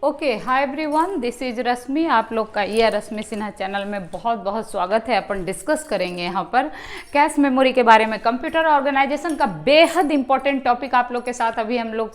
Okay, hi everyone, this is Rashmi. आप लोग का ये रश्मि सिन्हा चैनल में बहुत बहुत स्वागत है। अपन डिस्कस करेंगे यहाँ पर कैश मेमोरी के बारे में। कंप्यूटर ऑर्गेनाइजेशन का बेहद इंपॉर्टेंट टॉपिक आप लोग के साथ अभी हम लोग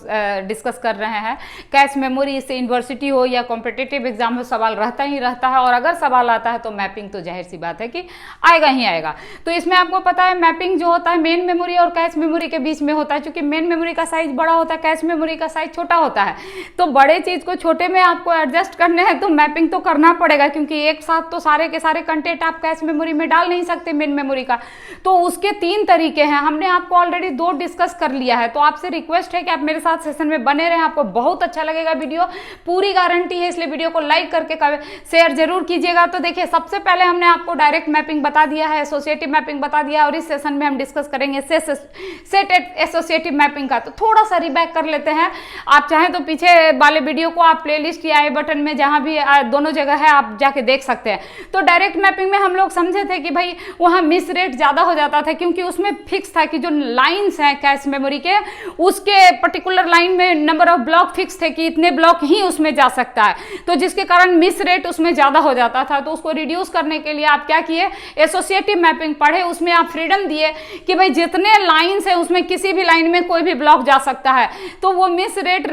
डिस्कस कर रहे हैं। कैश मेमोरी से यूनिवर्सिटी हो या कॉम्पिटिटिव एग्जाम हो, सवाल रहता ही रहता है। और अगर सवाल आता है तो मैपिंग तो जाहिर सी बात है कि आएगा ही आएगा। तो इसमें आपको पता है मैपिंग जो होता है मेन मेमोरी और कैश मेमोरी के बीच में होता है। क्योंकि मेन मेमोरी का साइज बड़ा होता है, कैश मेमोरी का साइज छोटा होता है। तो बड़े चीज को छोटे में आपको एडजस्ट करने हैं तो मैपिंग तो करना पड़ेगा, क्योंकि एक साथ तो सारे के सारे कंटेंट आप कैश मेमोरी में डाल नहीं सकते मेन मेमोरी का। तो उसके 3 तरीके हैं। हमने आपको ऑलरेडी 2 डिस्कस कर लिया है। तो आपसे रिक्वेस्ट है कि आप मेरे साथ सेशन में बने रहें। आपको बहुत अच्छा लगेगा वीडियो, पूरी गारंटी है। इसलिए वीडियो को लाइक करके शेयर जरूर कीजिएगा। तो देखिए, सबसे पहले हमने आपको डायरेक्ट मैपिंग बता दिया है, एसोसिएटिव मैपिंग बता दिया, और इस सेशन में हम डिस्कस करेंगे सेट एसोसिएटिव मैपिंग का। तो थोड़ा सा रिबैक कर लेते हैं। आप चाहें तो पीछे वाले वीडियो को आप प्लेलिस्ट या आई बटन में जहां भी दोनों जगह है आप जाके देख सकते हैं। तो डायरेक्ट मैपिंग में हम लोग समझे थे कि भाई वहां मिस रेट ज्यादा हो जाता था, क्योंकि उसमें फिक्स था कि जो लाइंस हैं कैश मेमोरी के, उसके पर्टिकुलर लाइन में नंबर ऑफ ब्लॉक फिक्स थे कि इतने ब्लॉक ही उसमें जा सकता है। तो जिसके कारण मिस रेट उसमें ज्यादा हो जाता था। तो उसको रिड्यूस करने के लिए आप क्या किए, एसोसिएटिव मैपिंग पढ़े। उसमें आप फ्रीडम दिए कि भाई जितने लाइंस है उसमें किसी भी लाइन में कोई भी ब्लॉक जा सकता है। तो वो मिस रेट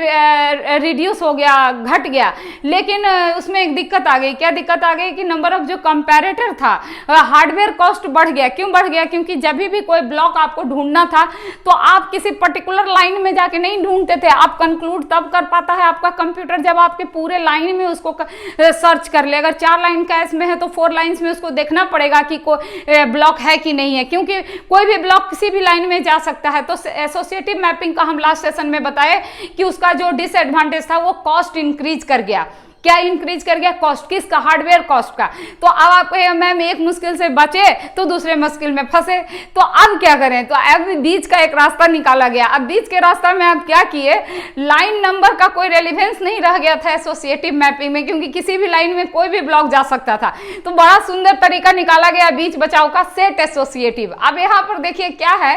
रिड्यूस हो गया, घट गया। लेकिन उसमें एक दिक्कत आ गई। क्या दिक्कत आ गई कि नंबर ऑफ जो कंपैरेटर था, हार्डवेयर कॉस्ट बढ़ गया। क्यों बढ़ गया? क्योंकि जब भी कोई ब्लॉक आपको ढूंढना था तो आप किसी पर्टिकुलर लाइन में जाके नहीं ढूंढते थे। आप कंक्लूड तब कर पाता है आपका कंप्यूटर जब आपके पूरे लाइन में उसको सर्च कर ले। अगर 4 लाइन कैश में है तो 4 लाइंस में उसको देखना पड़ेगा कि कोई ब्लॉक है कि नहीं है, क्योंकि कोई भी ब्लॉक किसी भी लाइन में जा सकता है। तो एसोसिएटिव मैपिंग का हम लास्ट सेशन में बताए कि उसका जो डिसएडवांटेज था वो कॉस्ट इंक्रीज कर गया। क्या इंक्रीज कर गया? कॉस्ट। किसका? हार्डवेयर कॉस्ट का। तो अब आप मैम एक मुश्किल से बचे तो दूसरे मुश्किल में फंसे। तो अब क्या करें? तो अब बीच का एक रास्ता निकाला गया। अब बीच के रास्ता में आप क्या किए, लाइन नंबर का कोई रेलिवेंस नहीं रह गया था एसोसिएटिव मैपिंग में, क्योंकि किसी भी लाइन में कोई भी ब्लॉक जा सकता था। तो बड़ा सुंदर तरीका निकाला गया बीच बचाव का, सेट एसोसिएटिव। अब यहाँ पर देखिए क्या है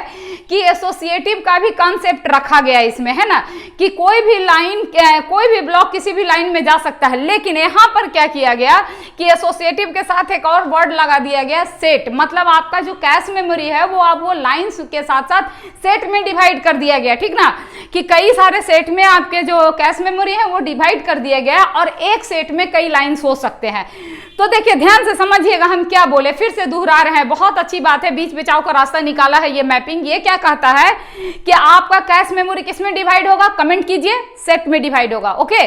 कि एसोसिएटिव का भी कॉन्सेप्ट रखा गया इसमें, है ना, कि कोई भी लाइन, कोई भी ब्लॉक किसी भी लाइन में जा सकता है। लेकिन यहां पर क्या किया गया कि एसोसिएटिव के साथ एक और वर्ड लगा दिया गया, सेट। मतलब आपका जो कैश मेमोरी है वो आप वो लाइंस के साथ साथ सेट में डिवाइड कर दिया गया। ठीक ना, कि कई सारे सेट में आपके जो कैश मेमोरी है वो डिवाइड कर दिया गया और एक सेट में कई लाइंस हो सकते हैं। तो देखिए, ध्यान से समझिएगा हम क्या बोले, फिर से दोहरा रहे हैं। बहुत अच्छी बात है, बीच बचाव का रास्ता निकाला है ये मैपिंग। ये क्या कहता है कि आपका कैश मेमोरी किस में डिवाइड होगा? कमेंट कीजिए, सेट में डिवाइड होगा। ओके,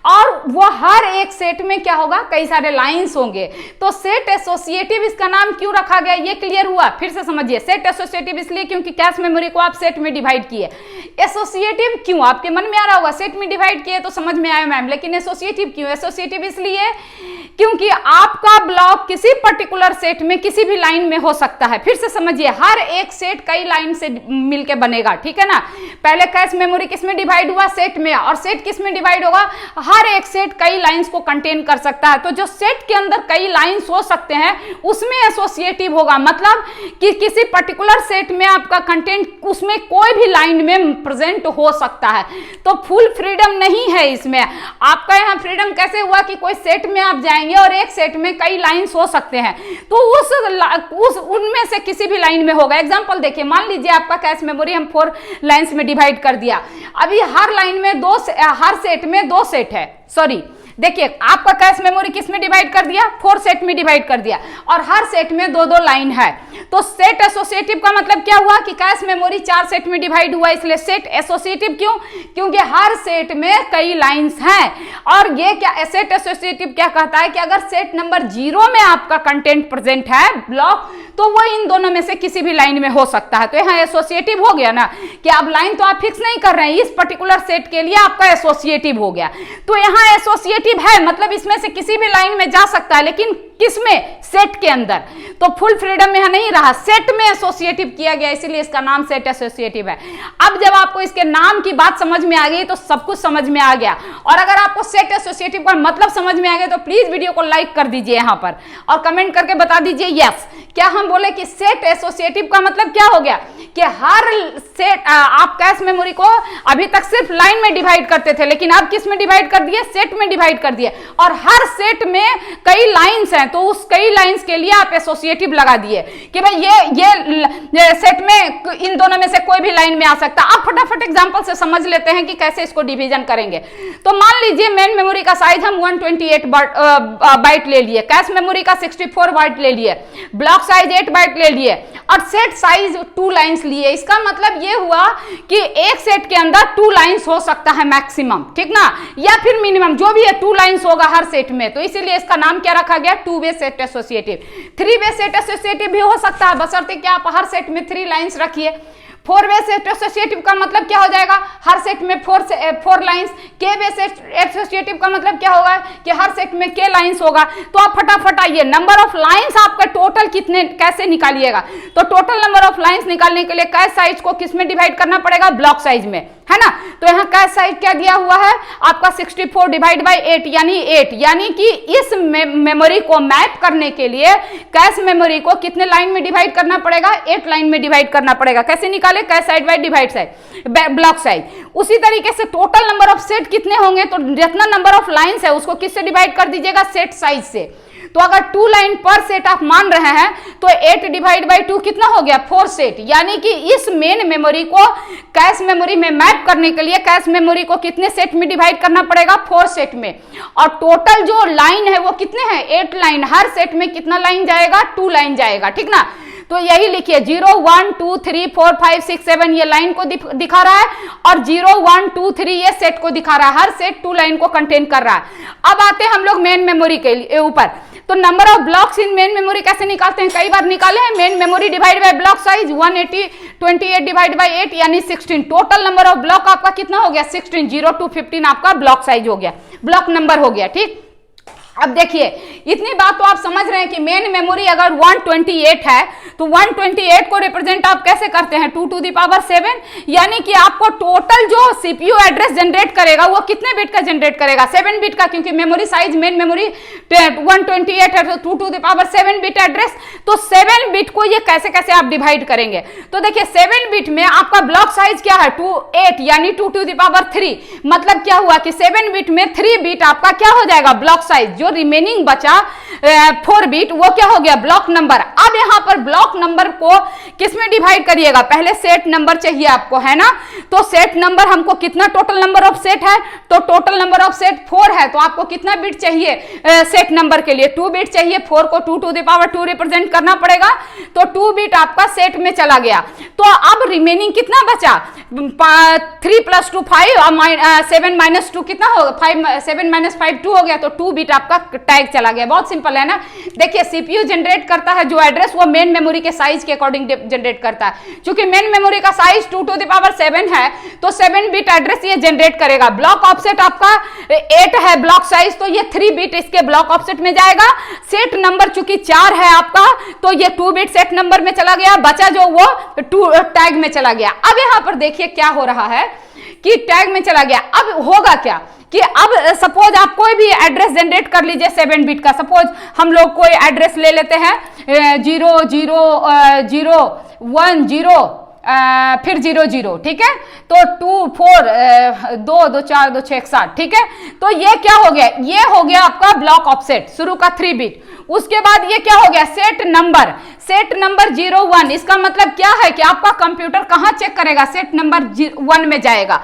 और वो हर एक सेट में क्या होगा? कई सारे लाइंस होंगे। तो सेट एसोसिएटिव इसका नाम क्यों रखा गया, ये क्लियर हुआ? फिर से समझिए, सेट एसोसिएटिव इसलिए क्योंकि कैश मेमोरी को आप सेट में डिवाइड किए। एसोसिएटिव क्यों? आपके मन में आ रहा होगा, सेट में डिवाइड किए तो समझ में आया मैम, लेकिन एसोसिएटिव क्यों? एसोसिएटिव इसलिए क्योंकि आपका ब्लॉक किसी पर्टिकुलर सेट में किसी भी लाइन में हो सकता है। फिर से समझिए, हर एक सेट कई लाइन से मिलके बनेगा। ठीक है ना, पहले कैश मेमोरी किस में डिवाइड हुआ? सेट में। और सेट किस में डिवाइड होगा? हर एक सेट कई लाइंस को कंटेन कर सकता है। तो जो सेट के अंदर कई लाइंस हो सकते हैं उसमें एसोसिएटिव होगा। मतलब कि किसी पर्टिकुलर सेट में आपका कंटेंट, उसमें कोई भी लाइन में प्रेजेंट हो सकता है। तो फुल फ्रीडम नहीं है इसमें। आपका यहाँ फ्रीडम कैसे हुआ कि कोई सेट में आप जाएंगे और एक सेट में कई लाइंस हो सकते हैं, तो उस उनमें से किसी भी लाइन में होगा। एग्जांपल देखिए, मान लीजिए आपका कैश मेमोरी हम 4 लाइंस में डिवाइड कर दिया। अभी हर लाइन में हर सेट में 2 सेट है। सॉरी, देखिए, आपका कैश मेमोरी किस में डिवाइड कर दिया? 4 सेट में डिवाइड कर दिया, और हर सेट में 2-2 लाइन है। तो सेट एसोसिएटिव का मतलब क्या हुआ कि कैश मेमोरी 4 सेट में डिवाइड हुआ, इसलिए सेट एसोसिएटिव। क्यों? क्योंकि हर सेट में कई लाइंस हैं। और ये क्या, सेट एसोसिएटिव क्या कहता है कि अगर सेट नंबर 0 में आपका कंटेंट प्रेजेंट है ब्लॉक, तो वो इन दोनों में से किसी भी लाइन में हो सकता है। तो यहाँ एसोसिएटिव हो गया ना, कि अब लाइन तो आप फिक्स नहीं कर रहे हैं, इस पर्टिकुलर सेट के लिए आपका एसोसिएटिव हो गया। तो यहाँ एसोसिएटिव है, मतलब इसमें से किसी भी लाइन में जा सकता है, लेकिन किसमें? सेट के अंदर। तो फुल फ्रीडम यहाँ नहीं रहा, सेट में एसोसिएटिव किया गया, इसीलिए इसका नाम सेट एसोसिएटिव है। अब जब आपको इसके नाम की बात समझ में आ गई तो सब कुछ समझ में आ गया। और अगर आपको सेट एसोसिएटिव का मतलब समझ में आ गया तो प्लीज वीडियो को लाइक कर दीजिए यहाँ पर और कमेंट करके बता दीजिए यस। क्या हम बोले कि सेट एसोसिएटिव का मतलब क्या हो गया कि हर सेट, आप कैश मेमोरी को अभी तक सिर्फ लाइन में डिवाइड करते थे, लेकिन अब किस में डिवाइड कर दिए? सेट में डिवाइड कर दिए। और हर सेट में कई लाइंस हैं, तो उस कई लाइंस के लिए आप एसोसिएटिव लगा दिए कि भाई ये सेट में इन दोनों में से कोई भी लाइन में आ सकता। आप फटाफट एग्जांपल से समझ लेते हैं कि कैसे इसको डिवीजन करेंगे। तो मान लीजिए मेन मेमोरी का साइज हम 128 बाइट ले लिए, कैश मेमोरी का 64 बाइट ले लिए, ब्लॉक साइज 8 बाइट ले लिए और सेट साइज 2 लाइंस लिए। इसका मतलब ये हुआ कि एक सेट के अंदर 2 लाइंस हो सकता है मैक्सिमम, ठीक ना, या फिर मिनिमम, जो भी है 2 लाइंस होगा हर सेट में। तो इसीलिए इसका नाम क्या रखा गया? 2 वे सेट एसोसिएटिव। 3 वे सेट एसोसिएटिव भी हो सकता है, बशर्ते कि आप हर सेट में 3 लाइंस रखिए। 4 वे सेट एसोसिएटिव का मतलब क्या हो जाएगा? हर सेट में 4 लाइंस। के वे सेट एसोसिएटिव का मतलब क्या होगा कि हर सेट में के लाइंस होगा। तो आप फटाफट आइए, नंबर ऑफ लाइंस आपका टोटल कितने कैसे निकालिएगा? तो टोटल नंबर ऑफ लाइंस निकालने के लिए कैश साइज को किस में डिवाइड करना पड़ेगा? ब्लॉक साइज में, है ना। तो यहाँ कैश साइज क्या दिया हुआ है आपका? 64 डिवाइड बाई 8 यानी 8, यानी कि इस मेमोरी को मैप करने के लिए कैश मेमोरी को कितने लाइन में डिवाइड करना पड़ेगा? 8 लाइन में डिवाइड करना पड़ेगा। कैसे निकाले? Cash side by divide side block size. उसी तरीके से टोटल नंबर ऑफ सेट कितने होंगे? तो जितना नंबर ऑफ लाइंस है उसको किससे डिवाइड कर दीजिएगा? सेट साइज से। तो अगर 2 लाइन पर सेट आप मान रहे हैं तो 8 डिवाइड बाई 2 कितना हो गया? 4 सेट। यानी कि इस मेन मेमोरी को कैश मेमोरी में मैप करने के लिए कैश मेमोरी को कितने सेट में डिवाइड करना पड़ेगा? 4 सेट में। और टोटल जो लाइन है वो कितने हैं? 8 लाइन। हर सेट में कितना लाइन जाएगा? 2 लाइन जाएगा, ठीक ना। तो यही लिखिए 0 1 2 3 4 5 6 7 ये लाइन को दिखा रहा है और 0 1 2 3 ये सेट को दिखा रहा है। हर सेट 2 लाइन को कंटेन कर रहा है। अब आते हैं हम लोग मेन मेमोरी के ऊपर। तो number of blocks in main memory कैसे निकालते हैं? कई बार निकाले हैं। Main memory divide by block size 128 divide by 8 यानी 16। टोटल नंबर ऑफ ब्लॉक आपका कितना हो गया? 16। 0 to 15 आपका ब्लॉक साइज हो गया, ब्लॉक नंबर हो गया, ठीक। अब देखिए, इतनी बात तो आप समझ रहे हैं कि मेन मेमोरी अगर 128 है तो 128 को रिप्रेजेंट आप कैसे करते हैं? 2 to the power 7, यानी कि आपको टोटल जो सीपीयू एड्रेस जनरेट करेगा वो कितने बिट का जनरेट करेगा? 7 बिट का, क्योंकि मेमोरी साइज मेन मेमोरी 128 है, तो 2 to the power 7 bit address. तो 7 बिट को ये कैसे कैसे आप डिवाइड करेंगे? तो देखिए 7 बिट में आपका ब्लॉक साइज क्या है? 8 यानी 2 to the power 3। मतलब क्या हुआ कि 7 बिट में 3 बिट आपका क्या हो जाएगा? Block size. जो रिमेनिंग बचा 4 बिट वो क्या हो गया? Block number. अब यहां पर ब्लॉक नंबर को किस में डिवाइड करिएगा? पहले सेट नंबर चाहिए आपको, है ना। तो सेट नंबर हमको कितना टोटल नंबर ऑफ सेट है? तो टोटल नंबर ऑफ सेट 4 है, तो आपको कितना बिट चाहिए सेट नंबर के लिए? 2 बिट चाहिए। 4 को 2 to the power 2 रिप्रेजेंट करना पड़ेगा, तो 2 बिट आपका सेट में चला गया। तो अब रिमेनिंग कितना बचा? 3 + 2 5 और 7 - 2 कितना होगा? 7 - 5 2 हो गया, तो 2 बिट आपका टैग चला गया। बहुत सिंपल है ना। देखिए सीपीयू जनरेट करता है जो एड्रेस वो मेन मेमोरी के साइज के अकॉर्डिंग जनरेट करता है। क्योंकि मेन मेमोरी का साइज 2 to the power 7 है तो 7 बिट एड्रेस ये जनरेट करेगा। ब्लॉक ऑफसेट आपका 8 है ब्लॉक साइज, तो ये 3 बिट इसके ब्लॉक ऑफसेट में जाएगा। सेट नंबर चूंकि 4 है आपका, तो ये 2 बिट सेट नंबर में चला गया, बचा जो वो 2 टैग में चला गया। अब यहां पर देखिए क्या हो रहा है कि टैग में चला गया। अब होगा क्या कि अब सपोज आप कोई भी एड्रेस जनरेट कर लीजिए 7 बिट का। सपोज हम लोग कोई एड्रेस ले लेते हैं 0 0 0 1 0 फिर 0 0, ठीक है। तो 2 4 2 2 4 2 6 7, ठीक है। तो ये क्या हो गया? ये हो गया आपका ब्लॉक ऑफसेट, शुरू का 3 बिट। उसके बाद ये क्या हो गया? Set number 0 1। इसका मतलब क्या है कि आपका कंप्यूटर कहां चेक करेगा? सेट नंबर 1 में जाएगा।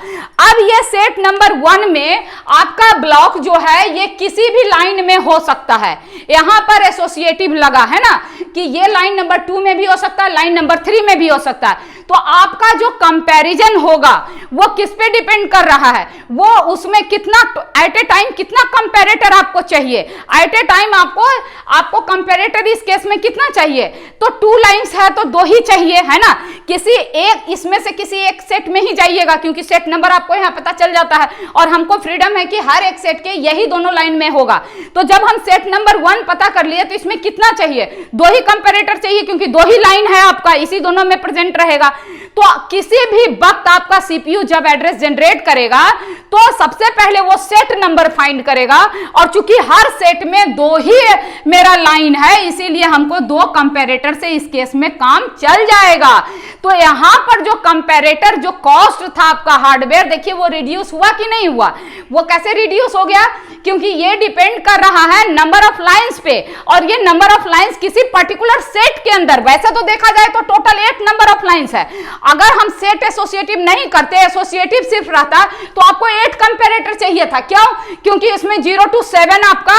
अब ये सेट नंबर 1 में आपका ब्लॉक जो है ये किसी भी लाइन में हो सकता है। यहां पर एसोसिएटिव लगा है ना कि ये लाइन नंबर 2 में भी हो सकता है, लाइन नंबर 3 में भी हो सकता है। तो आपका जो कंपैरिजन होगा वो किस पे डिपेंड कर रहा है, वो उसमें कितना एट ए टाइम कितना कंपैरेटर आपको चाहिए, एट ए टाइम आपको कंपैरेटर इस केस में कितना चाहिए, तो 2 लाइंस है तो 2 ही चाहिए, है ना। किसी एक इसमें से किसी एक सेट में ही जाइएगा, क्योंकि सेट नंबर आपको यहां पता चल जाता है और हमको फ्रीडम है कि हर एक सेट के यही दोनों लाइन में होगा। तो जब हम सेट नंबर 1 पता कर लिए तो इसमें कितना चाहिए, 2 ही कंपैरेटर चाहिए, क्योंकि 2 ही लाइन है आपका, इसी दोनों में प्रेजेंट रहेगा। तो किसी भी वक्त आपका सीपीयू जब एड्रेस जनरेट करेगा तो सबसे पहले वो सेट नंबर फाइंड करेगा, और चूंकि हर सेट में 2 ही मेरा लाइन है, इसीलिए हमको 2 कंपैरेटर से इस केस में काम चल जाएगा। तो यहां पर जो कंपैरेटर जो कॉस्ट था आपका हार्डवेयर, देखिए वो रिड्यूस हुआ कि नहीं हुआ, वो कैसे रिड्यूस हो गया, क्योंकि ये डिपेंड कर रहा है नंबर ऑफ लाइंस पे, और ये नंबर ऑफ लाइंस किसी पर्टिकुलर सेट के अंदर, वैसे तो देखा जाए तो टोटल 8 नंबर ऑफ लाइंस है। अगर हम सेट एसोसिएटिव नहीं करते, एसोसिएटिव सिर्फ रहता, तो आपको 8 कंपैरेटर चाहिए था। क्यों? क्योंकि इसमें 0 to 7 आपका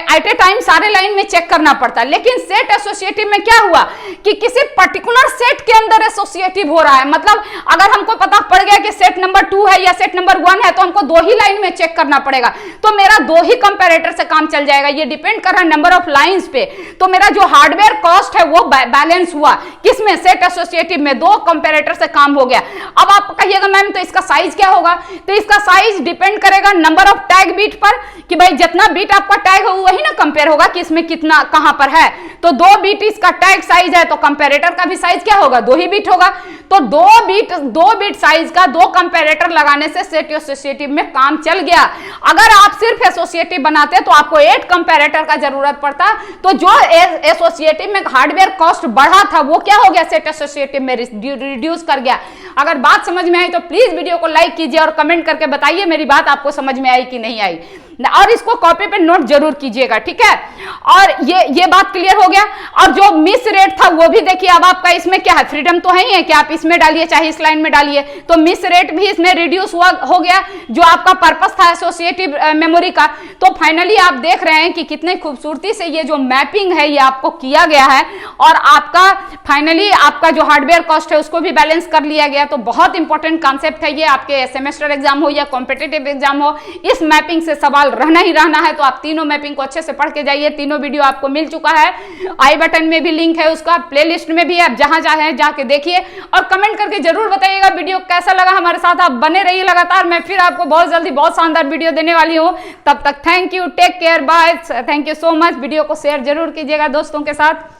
एट ए टाइम सारे लाइन में चेक करना पड़ता। लेकिन सेट एसोसिएटिव में क्या हुआ कि किसी पर्टिकुलर सेट के अंदर एसोसिएटिव हो रहा है, मतलब अगर हमको पता पड़ गया कि सेट नंबर 2 है या सेट नंबर 1 है, तो हमको 2 ही लाइन में चेक करना पड़ेगा, तो मेरा 2 ही कंपैरेटर से काम चल जाएगा। ये डिपेंड कर रहा है नंबर ऑफ लाइंस पे। तो मेरा जो हार्डवेयर कॉस्ट है वो बैलेंस हुआ, किसमें, सेट एसोसिएटिव में, 2 कंपैरेटर से काम हो गया। अब आप कहिएगा मैम तो इसका साइज क्या होगा, तो इसका साइज डिपेंड करेगा नंबर ऑफ टैग बीट पर, कि भाई जितना बीट आपका टैग हो वही ना कंपेयर होगा कि इसमें कितना कहां पर है। तो 2 बीट इसका टैग साइज है, तो कंपैरेटर का भी साइज क्या होगा, 2 ही बीट होगा। तो 2 बीट साइज का 2 कंपैरेटर लगाने से सेट एसोसिएटिव में काम चल गया। अगर आप सिर्फ एसोसिएटिव बनाते तो आपको 8 कंपैरेटर का जरूरत पड़ता। तो जो एसोसिएटिव में हार्डवेयर कॉस्ट बढ़ा था वो क्या हो गया, सेट एसोसिएटिव में रिड्यूस कर गया। अगर बात समझ में आई तो प्लीज वीडियो को लाइक कीजिए और कमेंट करके बताइए मेरी बात आपको समझ में आई कि नहीं आई, और इसको कॉपी पे नोट जरूर कीजिएगा, ठीक है। और ये बात क्लियर हो गया। और जो मिस रेट था वो भी देखिए, अब आपका इसमें क्या है, फ्रीडम तो है ही है कि आप इसमें डालिए चाहे इस लाइन में डालिए, तो मिस रेट भी इसमें रिड्यूस हो गया, जो आपका पर्पस था एसोसिएटिव मेमोरी का। तो फाइनली आप देख रहे हैं कि कितने खूबसूरती से ये जो मैपिंग है ये आपको किया गया है, और आपका फाइनली आपका जो हार्डवेयर कॉस्ट है उसको भी बैलेंस कर लिया गया। तो बहुत इंपॉर्टेंट कॉन्सेप्ट है ये, आपके सेमेस्टर एग्जाम हो या कॉम्पिटिटिव एग्जाम हो, इस मैपिंग से सवाल रहना ही रहना है। तो आप तीनों मैपिंग को अच्छे से पढ़ के जाइए। तीनों वीडियो आपको मिल चुका है, आई बटन में भी लिंक है उसका, प्लेलिस्ट में भी है, आप जहां चाहे जाके देखिए और कमेंट करके जरूर बताइएगा वीडियो कैसा लगा। हमारे साथ आप बने रहिए लगातार, मैं फिर आपको बहुत जल्दी बहुत शानदार वीडियो देने वाली हूं। तब तक thank you, take care, bye, thank you so much. Video को शेयर जरूर कीजिएगा दोस्तों के साथ।